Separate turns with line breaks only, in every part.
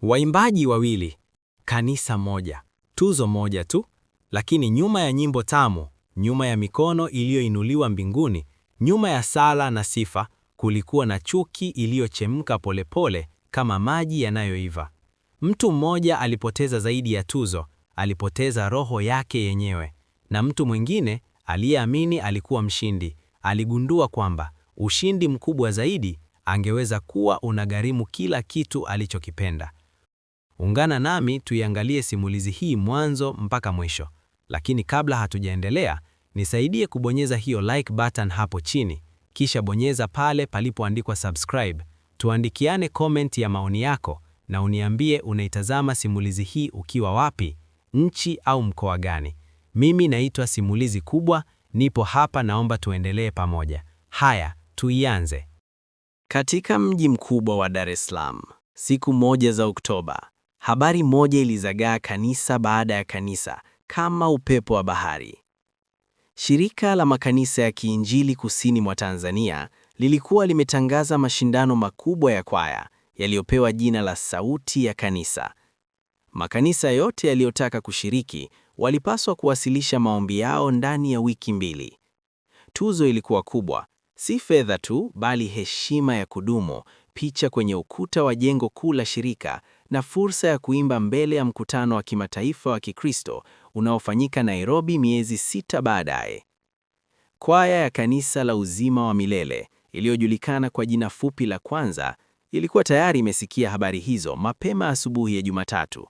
Waimbaji wawili, kanisa moja, tuzo moja tu, lakini nyuma ya nyimbo tamu, nyuma ya mikono iliyoinuliwa mbinguni, nyuma ya sala na sifa, kulikuwa na chuki iliyochemka polepole kama maji yanayoiva. Mtu mmoja alipoteza zaidi ya tuzo, alipoteza roho yake yenyewe, na mtu mwingine aliyeamini alikuwa mshindi, aligundua kwamba ushindi mkubwa zaidi angeweza kuwa unagharimu kila kitu alichokipenda. Ungana nami tuiangalie simulizi hii mwanzo mpaka mwisho. Lakini kabla hatujaendelea, nisaidie kubonyeza hiyo like button hapo chini, kisha bonyeza pale palipoandikwa subscribe. Tuandikiane comment ya maoni yako na uniambie unaitazama simulizi hii ukiwa wapi, nchi au mkoa gani. Mimi naitwa Simulizi Kubwa, nipo hapa, naomba tuendelee pamoja. Haya, tuianze. Katika mji mkubwa wa Dar es Salaam, siku moja za Oktoba, habari moja ilizagaa kanisa baada ya kanisa kama upepo wa bahari. Shirika la makanisa ya Kiinjili kusini mwa Tanzania lilikuwa limetangaza mashindano makubwa ya kwaya yaliyopewa jina la Sauti ya Kanisa. Makanisa yote yaliyotaka kushiriki walipaswa kuwasilisha maombi yao ndani ya wiki 2. Tuzo ilikuwa kubwa, si fedha tu bali heshima ya kudumu, picha kwenye ukuta wa jengo kuu la shirika na fursa ya kuimba mbele ya mkutano wa kimataifa wa Kikristo unaofanyika Nairobi miezi 6 baadaye. Kwaya ya Kanisa la Uzima wa Milele, iliyojulikana kwa jina fupi la Kwanza, ilikuwa tayari imesikia habari hizo mapema asubuhi ya Jumatatu.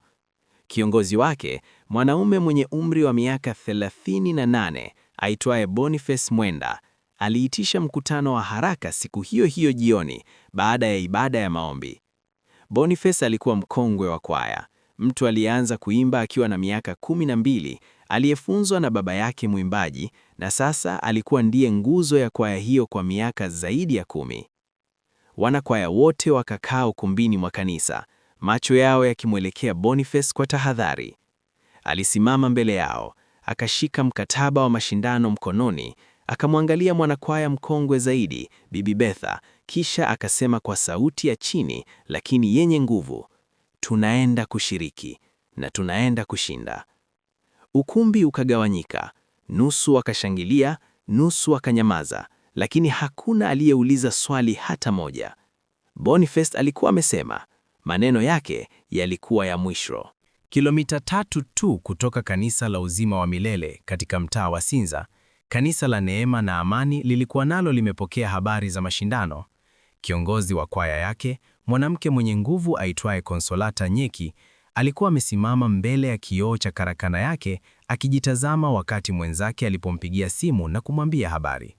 Kiongozi wake, mwanaume mwenye umri wa miaka 38 aitwaye Boniface Mwenda, aliitisha mkutano wa haraka siku hiyo hiyo jioni baada ya ibada ya maombi. Boniface alikuwa mkongwe wa kwaya, mtu aliyeanza kuimba akiwa na miaka 12, aliyefunzwa na baba yake mwimbaji, na sasa alikuwa ndiye nguzo ya kwaya hiyo kwa miaka zaidi ya 10. Wanakwaya wote wakakaa ukumbini mwa kanisa, macho yao yakimwelekea Boniface kwa tahadhari. Alisimama mbele yao, akashika mkataba wa mashindano mkononi, akamwangalia mwanakwaya mkongwe zaidi, Bibi Betha, kisha akasema kwa sauti ya chini lakini yenye nguvu, "Tunaenda kushiriki na tunaenda kushinda." Ukumbi ukagawanyika, nusu wakashangilia, nusu wakanyamaza, lakini hakuna aliyeuliza swali hata moja. Boniface alikuwa amesema, maneno yake yalikuwa ya mwisho.
Kilomita 3 tu kutoka Kanisa la Uzima wa Milele katika mtaa wa Sinza, Kanisa la Neema na Amani lilikuwa nalo limepokea habari za mashindano. Kiongozi wa kwaya yake, mwanamke mwenye nguvu aitwaye Consolata Nyeki, alikuwa amesimama mbele ya kioo cha karakana yake akijitazama wakati mwenzake alipompigia simu na kumwambia habari.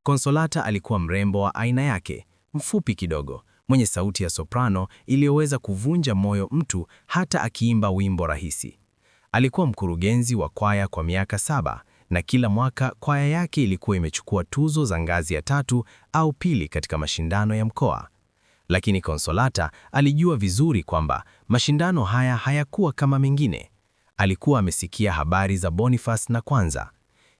Consolata alikuwa mrembo wa aina yake, mfupi kidogo, mwenye sauti ya soprano iliyoweza kuvunja moyo mtu hata akiimba wimbo rahisi. Alikuwa mkurugenzi wa kwaya kwa miaka 7 na kila mwaka kwaya yake ilikuwa imechukua tuzo za ngazi ya 3 au 2 katika mashindano ya mkoa. Lakini Consolata alijua vizuri kwamba mashindano haya hayakuwa kama mengine. Alikuwa amesikia habari za Boniface na Kwanza.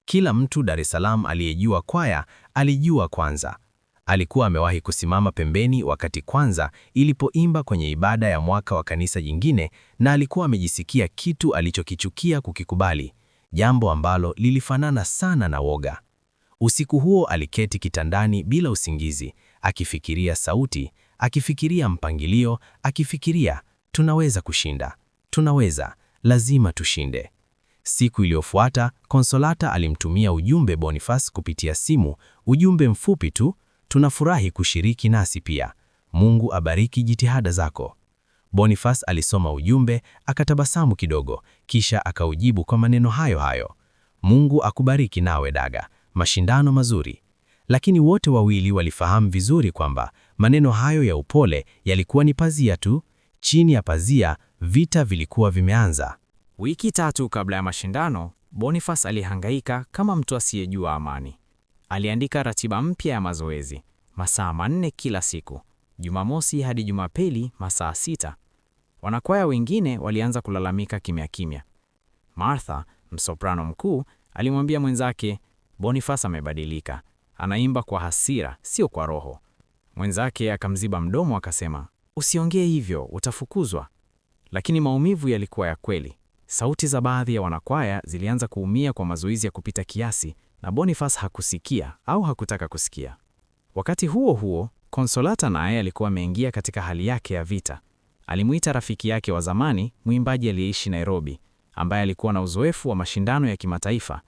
Kila mtu Dar es Salaam aliyejua kwaya alijua Kwanza. Alikuwa amewahi kusimama pembeni wakati Kwanza ilipoimba kwenye ibada ya mwaka wa kanisa jingine, na alikuwa amejisikia kitu alichokichukia kukikubali, jambo ambalo lilifanana sana na woga. Usiku huo aliketi kitandani bila usingizi, akifikiria sauti, akifikiria mpangilio, akifikiria tunaweza kushinda, tunaweza, lazima tushinde. Siku iliyofuata, Consolata alimtumia ujumbe Boniface kupitia simu, ujumbe mfupi tu, "Tunafurahi kushiriki nasi pia. Mungu abariki jitihada zako." Boniface alisoma ujumbe, akatabasamu kidogo, kisha akaujibu kwa maneno hayo hayo, "Mungu akubariki nawe daga, mashindano mazuri." Lakini wote wawili walifahamu vizuri kwamba maneno hayo ya upole yalikuwa ni pazia tu. Chini ya pazia, vita vilikuwa vimeanza.
Wiki 3 kabla ya mashindano, Boniface alihangaika kama mtu asiyejua amani. Aliandika ratiba mpya ya mazoezi, masaa 4 kila siku, Jumamosi hadi Jumapili masaa 6. Wanakwaya wengine walianza kulalamika kimya kimya. Martha, msoprano mkuu, alimwambia mwenzake, "Boniface amebadilika, anaimba kwa hasira, sio kwa roho." Mwenzake akamziba mdomo akasema, "Usiongee hivyo, utafukuzwa." lakini maumivu yalikuwa ya kweli. Sauti za baadhi ya wanakwaya zilianza kuumia kwa mazoezi ya kupita kiasi, na Boniface hakusikia au hakutaka kusikia. Wakati huo huo, Consolata naye alikuwa ameingia katika hali yake ya vita. Alimuita rafiki yake wa zamani, mwimbaji aliyeishi Nairobi, ambaye alikuwa na uzoefu wa mashindano ya kimataifa.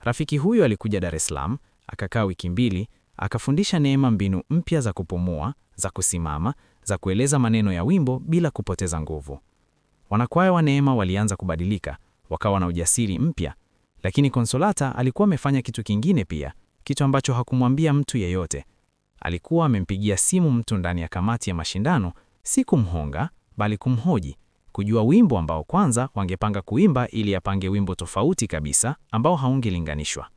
Rafiki huyo alikuja Dar es Salaam, akakaa wiki 2, akafundisha Neema mbinu mpya za kupumua, za kusimama, za kueleza maneno ya wimbo bila kupoteza nguvu. Wanakwaya wa Neema walianza kubadilika, wakawa na ujasiri mpya, lakini Consolata alikuwa amefanya kitu kingine pia, kitu ambacho hakumwambia mtu yeyote. Alikuwa amempigia simu mtu ndani ya kamati ya mashindano, si kumhonga, bali kumhoji, kujua wimbo ambao kwanza wangepanga kuimba ili apange wimbo tofauti kabisa ambao haungelinganishwa.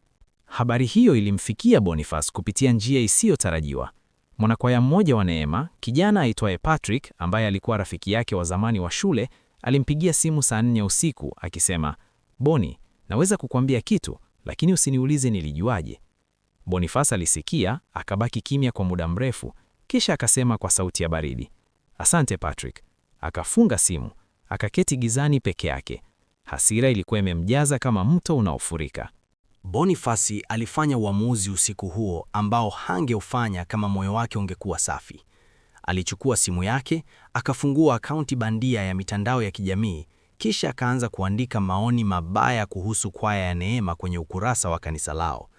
Habari hiyo ilimfikia Boniface kupitia njia isiyotarajiwa. Mwanakwaya mmoja wa Neema, kijana aitwaye Patrick, ambaye alikuwa rafiki yake wa zamani wa shule, alimpigia simu saa 4 usiku akisema, "Boni, naweza kukuambia kitu, lakini usiniulize nilijuaje." Boniface alisikia, akabaki kimya kwa muda mrefu, kisha akasema kwa sauti ya baridi, "Asante Patrick." Akafunga simu, akaketi gizani peke yake. Hasira ilikuwa imemjaza kama mto unaofurika.
Boniface alifanya uamuzi usiku huo ambao hangeufanya kama moyo wake ungekuwa safi. Alichukua simu yake, akafungua akaunti bandia ya mitandao ya kijamii, kisha akaanza kuandika maoni mabaya kuhusu kwaya ya Neema kwenye ukurasa wa kanisa lao.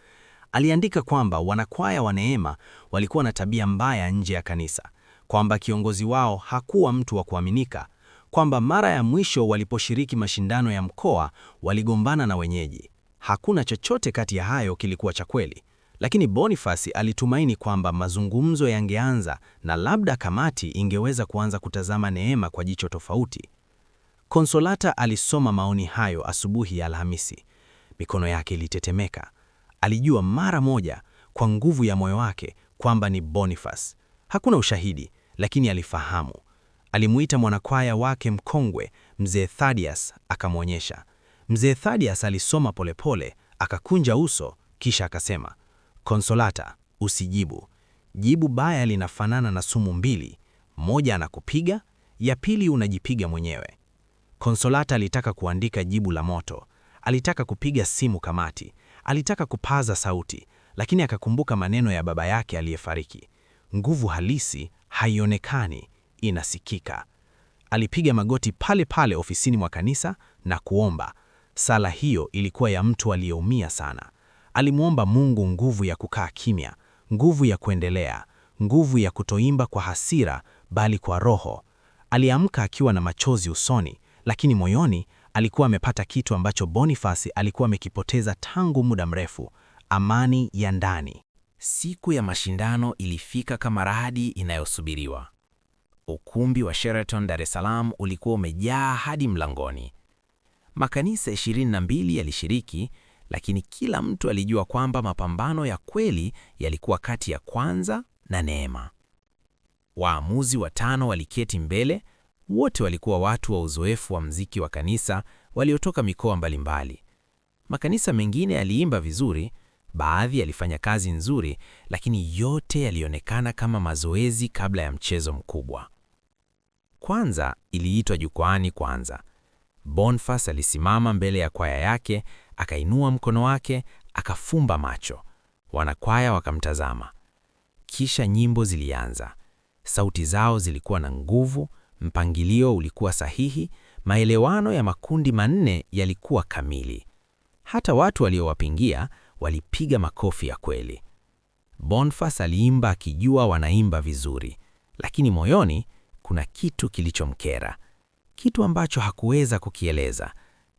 Aliandika kwamba wanakwaya wa Neema walikuwa na tabia mbaya nje ya kanisa, kwamba kiongozi wao hakuwa mtu wa kuaminika, kwamba mara ya mwisho waliposhiriki mashindano ya mkoa waligombana na wenyeji. Hakuna chochote kati ya hayo kilikuwa cha kweli, lakini Boniface alitumaini kwamba mazungumzo yangeanza na labda kamati ingeweza kuanza kutazama Neema kwa jicho tofauti. Consolata alisoma maoni hayo asubuhi ya Alhamisi. Mikono yake ilitetemeka. Alijua mara moja kwa nguvu ya moyo wake kwamba ni Boniface. Hakuna ushahidi, lakini alifahamu. Alimuita mwanakwaya wake mkongwe, Mzee Thaddeus, akamwonyesha. Mzee Thaddeus alisoma polepole, akakunja uso, kisha akasema, "Consolata, usijibu. Jibu baya linafanana na sumu mbili. Moja anakupiga, ya pili unajipiga mwenyewe." Consolata alitaka kuandika jibu la moto. Alitaka kupiga simu kamati. Alitaka kupaza sauti, lakini akakumbuka maneno ya baba yake aliyefariki. Nguvu halisi haionekani, inasikika. Alipiga magoti pale pale ofisini mwa kanisa na kuomba. Sala hiyo ilikuwa ya mtu aliyeumia sana. Alimuomba Mungu nguvu ya kukaa kimya, nguvu ya kuendelea, nguvu ya kutoimba kwa hasira bali kwa roho. Aliamka akiwa na machozi usoni, lakini moyoni alikuwa amepata kitu ambacho Boniface alikuwa amekipoteza tangu muda mrefu: amani ya ndani.
Siku ya mashindano ilifika kama radi inayosubiriwa. Ukumbi wa Sheraton Dar es Salaam ulikuwa umejaa hadi mlangoni. Makanisa 22 yalishiriki, lakini kila mtu alijua kwamba mapambano ya kweli yalikuwa kati ya Kwanza na Neema. Waamuzi 5 waliketi mbele, wote walikuwa watu wa uzoefu wa muziki wa kanisa waliotoka mikoa mbalimbali. Makanisa mengine yaliimba vizuri, baadhi yalifanya kazi nzuri, lakini yote yalionekana kama mazoezi kabla ya mchezo mkubwa. Kwanza iliitwa Jukwaani Kwanza. Boniface alisimama mbele ya kwaya yake, akainua mkono wake, akafumba macho. Wanakwaya wakamtazama. Kisha nyimbo zilianza. Sauti zao zilikuwa na nguvu, mpangilio ulikuwa sahihi, maelewano ya makundi 4 yalikuwa kamili. Hata watu waliowapingia walipiga makofi ya kweli. Boniface aliimba akijua wanaimba vizuri, lakini moyoni kuna kitu kilichomkera, kitu ambacho hakuweza kukieleza,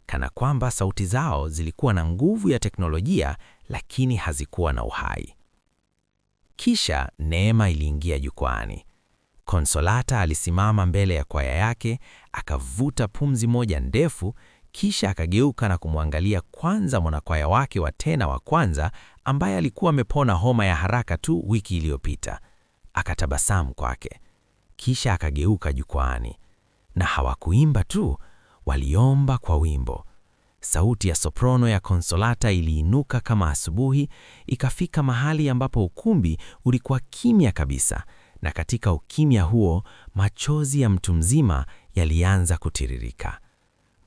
kana kwamba sauti zao zilikuwa na nguvu ya teknolojia lakini hazikuwa na uhai. Kisha Neema iliingia jukwaani. Consolata alisimama mbele ya kwaya yake, akavuta pumzi moja ndefu, kisha akageuka na kumwangalia Kwanza, mwanakwaya wake wa tena wa kwanza ambaye alikuwa amepona homa ya haraka tu wiki iliyopita. Akatabasamu kwake. Kisha akageuka jukwaani. Na hawakuimba tu, waliomba kwa wimbo. Sauti ya soprano ya Consolata iliinuka kama asubuhi, ikafika mahali ambapo ukumbi ulikuwa kimya kabisa, na katika ukimya huo machozi ya mtu mzima yalianza kutiririka.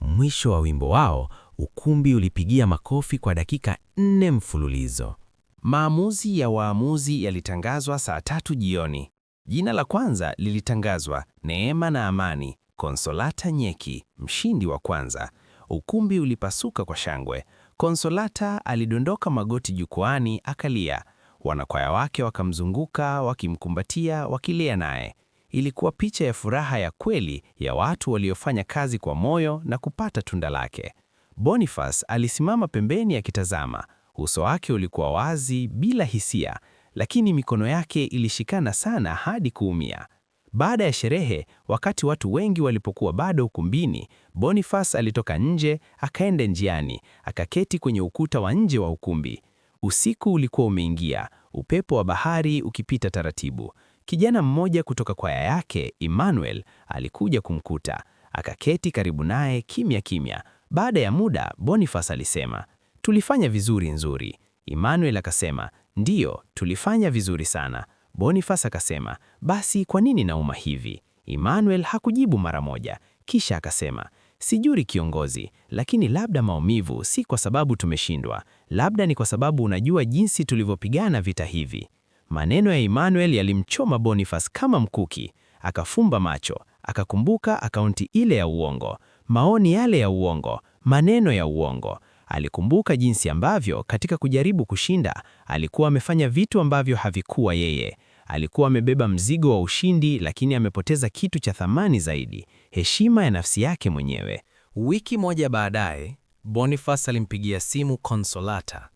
Mwisho wa wimbo wao, ukumbi ulipigia makofi kwa dakika 4 mfululizo. Maamuzi ya waamuzi yalitangazwa saa 3 jioni. Jina la kwanza lilitangazwa, Neema na Amani, Consolata Nyeki, mshindi wa kwanza. Ukumbi ulipasuka kwa shangwe. Consolata alidondoka magoti jukwaani akalia. Wanakwaya wake wakamzunguka, wakimkumbatia, wakilia naye. Ilikuwa picha ya furaha ya kweli ya watu waliofanya kazi kwa moyo na kupata tunda lake. Boniface alisimama pembeni akitazama. Uso wake ulikuwa wazi bila hisia, lakini mikono yake ilishikana sana hadi kuumia. Baada ya sherehe, wakati watu wengi walipokuwa bado ukumbini, Boniface alitoka nje, akaenda njiani, akaketi kwenye ukuta wa nje wa ukumbi. Usiku ulikuwa umeingia, upepo wa bahari ukipita taratibu. Kijana mmoja kutoka kwaya yake, Emmanuel, alikuja kumkuta. Akaketi karibu naye kimya kimya. Baada ya muda, Boniface alisema, "Tulifanya vizuri nzuri." Emmanuel akasema, "Ndiyo, tulifanya vizuri sana." Boniface akasema, "Basi kwa nini nauma hivi?" Emmanuel hakujibu mara moja. Kisha akasema, "Sijui kiongozi, lakini labda maumivu si kwa sababu tumeshindwa. Labda ni kwa sababu unajua jinsi tulivyopigana vita hivi." Maneno ya Emmanuel yalimchoma Boniface kama mkuki. Akafumba macho, akakumbuka akaunti ile ya uongo, maoni yale ya uongo, maneno ya uongo. Alikumbuka jinsi ambavyo katika kujaribu kushinda, alikuwa amefanya vitu ambavyo havikuwa yeye. Alikuwa amebeba mzigo wa ushindi, lakini amepoteza kitu cha thamani zaidi, heshima ya nafsi yake mwenyewe. Wiki moja baadaye, Boniface alimpigia simu Consolata.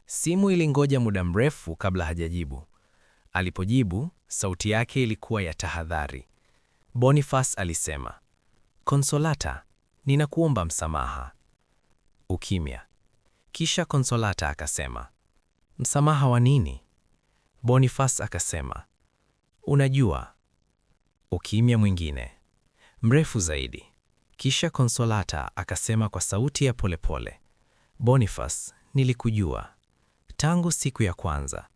Simu ilingoja muda mrefu kabla hajajibu. Alipojibu, sauti yake ilikuwa ya tahadhari. Boniface alisema, "Consolata, ninakuomba msamaha." Ukimya. Kisha Consolata akasema, "Msamaha wa nini?" Boniface akasema, "Unajua." Ukimya mwingine, mrefu zaidi. Kisha Consolata akasema kwa sauti ya polepole, "Boniface, nilikujua tangu siku ya kwanza,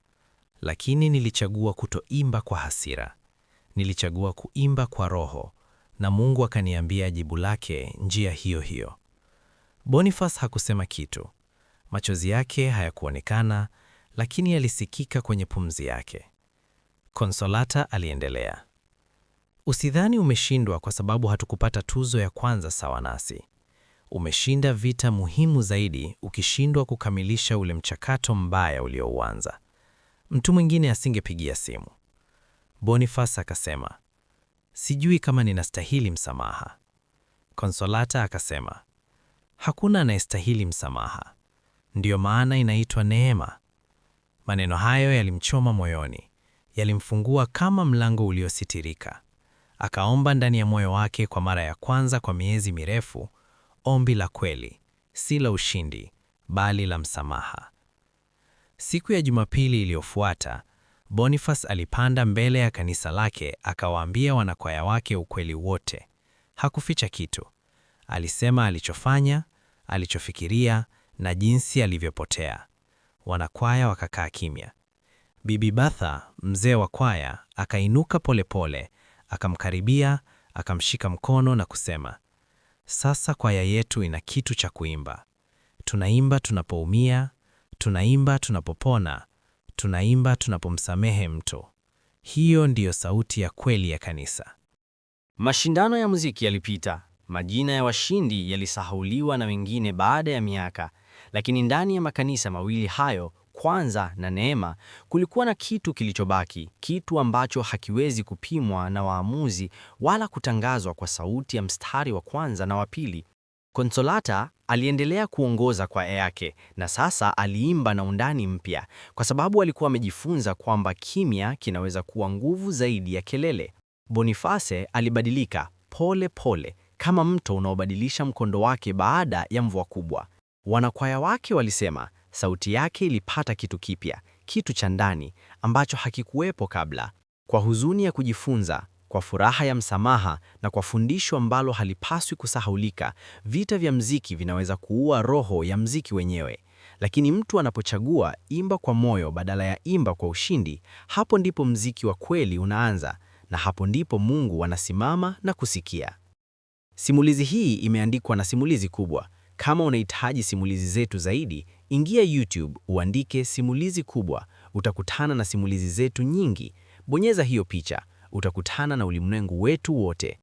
lakini nilichagua kutoimba kwa hasira. Nilichagua kuimba kwa roho, na Mungu akaniambia jibu lake njia hiyo hiyo." Boniface hakusema kitu. Machozi yake hayakuonekana, lakini yalisikika kwenye pumzi yake. Consolata aliendelea, "Usidhani umeshindwa kwa sababu hatukupata tuzo ya kwanza sawa nasi. Umeshinda vita muhimu zaidi ukishindwa kukamilisha ule mchakato mbaya uliouanza. Mtu mwingine asingepigia simu." Boniface akasema, "Sijui kama ninastahili msamaha." Consolata akasema, "Hakuna anayestahili msamaha. Ndiyo maana inaitwa neema." Maneno hayo yalimchoma moyoni, yalimfungua kama mlango uliositirika. Akaomba ndani ya moyo wake kwa mara ya kwanza kwa miezi mirefu, ombi la kweli, si la ushindi, bali la msamaha. Siku ya Jumapili iliyofuata, Boniface alipanda mbele ya kanisa lake akawaambia wanakwaya wake ukweli wote. Hakuficha kitu. Alisema alichofanya, alichofikiria na jinsi alivyopotea. Wanakwaya wakakaa kimya. Bibi Bertha, mzee wa kwaya, akainuka polepole, akamkaribia, akamshika mkono na kusema, "Sasa kwaya yetu ina kitu cha kuimba. Tunaimba tunapoumia, tunaimba tunapopona, tunaimba tunapomsamehe mtu. Hiyo ndiyo sauti ya kweli ya kanisa."
Mashindano ya muziki yalipita. Majina ya washindi yalisahauliwa na wengine baada ya miaka, lakini ndani ya makanisa mawili hayo, Kwanza na Neema, kulikuwa na kitu kilichobaki, kitu ambacho hakiwezi kupimwa na waamuzi wala kutangazwa kwa sauti ya mstari wa kwanza na wa pili. Consolata aliendelea kuongoza kwaya yake, na sasa aliimba na undani mpya, kwa sababu alikuwa amejifunza kwamba kimya kinaweza kuwa nguvu zaidi ya kelele. Boniface alibadilika pole pole, kama mto unaobadilisha mkondo wake baada ya mvua kubwa. Wanakwaya wake walisema sauti yake ilipata kitu kipya, kitu cha ndani ambacho hakikuwepo kabla. Kwa huzuni ya kujifunza, kwa furaha ya msamaha na kwa fundisho ambalo halipaswi kusahaulika, vita vya mziki vinaweza kuua roho ya mziki wenyewe. Lakini mtu anapochagua imba kwa moyo badala ya imba kwa ushindi, hapo ndipo mziki wa kweli unaanza, na hapo ndipo Mungu anasimama na kusikia.
Simulizi hii imeandikwa na Simulizi Kubwa. Kama unahitaji simulizi zetu zaidi, ingia YouTube uandike Simulizi Kubwa, utakutana na simulizi zetu nyingi. Bonyeza hiyo picha, utakutana na ulimwengu wetu wote.